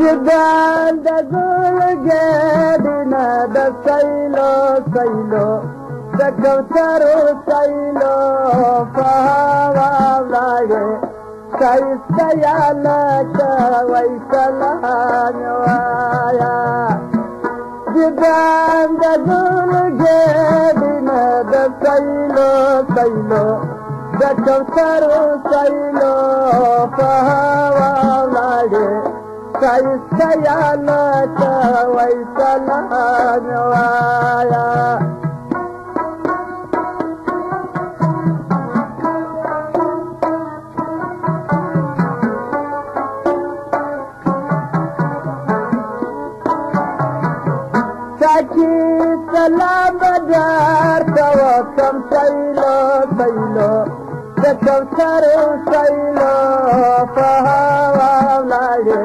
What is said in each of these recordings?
جدان د ګل ګډنا د سیلو سیلو د کوثرو سیلو فهوا ولاړې ښایسته یا لکه وای سلام وایا جدان د ګل ګډنا د سیلو سیلو د کوثرو سیلو فهوا ولاړې ښایسته یا لکه وای سلام وایا ساکی سلام در توکم سیلو سیلو د کوثرو سیلو فهوا ولاړې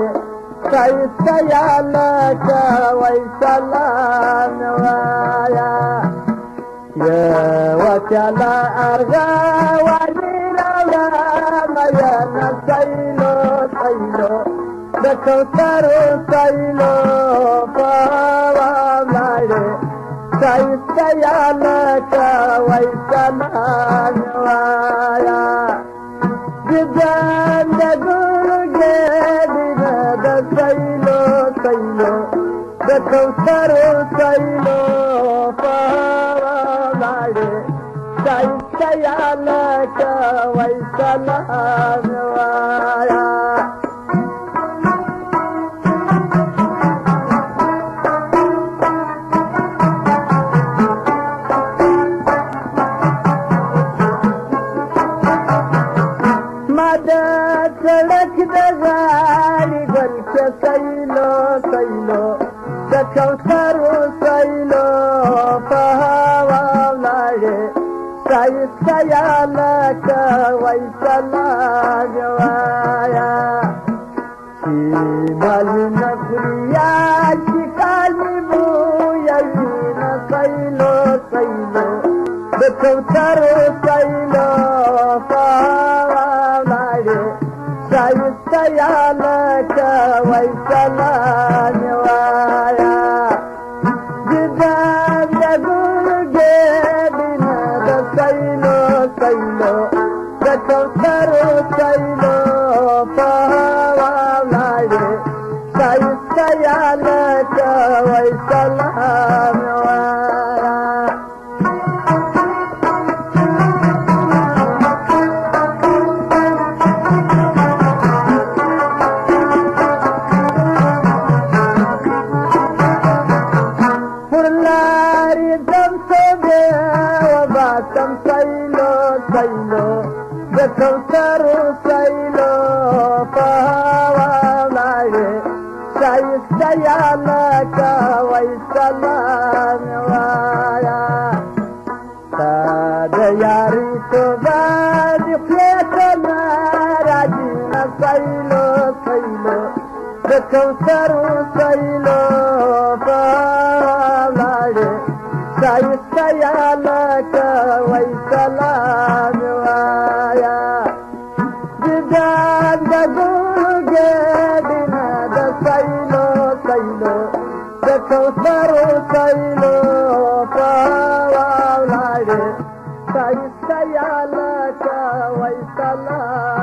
ښایسته یا لکه وای سلام وایا یوه پیاله ارغواني راوړه میینه سیلو سیلو د کوثرو سیلو فهوا ولاړې ښایسته یا لکه وای سلام وایا جدان د ګل ګډنا د سیلو سیلو د کوثرو سیلو فهوا ولاړې ښایسته یا لکه وای سلام وایا سړک د غاړې ګل کې سیلو سیلو د کوثرو سیلو فهوا ولاړې ښایسته یا لکه وای سلام وایا چې مالونه خوري یا چې کالي بویوینه سیلو سیلو د کوثرو سیلو فهوا ولاړې ښایسته یا لکه وای سلام وایا جدان د ګل ګډنا د سیلو سیلو د کوثرو سیلو فهوا ولاړې ښایسته یا لکه وای سلام وایا سم سیلو سیلو د کوثرو سیلو فهوا ولاړې ښایسته یا لکه وای سلام وایا تا د یاري توبه دې خولې ته نه راځي نه سیلو سیلو د کوثرو سیلو فهوا ولاړې ښایسته یا لکه وای سلام وایا جدان د ګل ګډنا د سیلو سیلو د کوثرو سیلو فهوا ولاړې ښایسته یا لکه وای سلام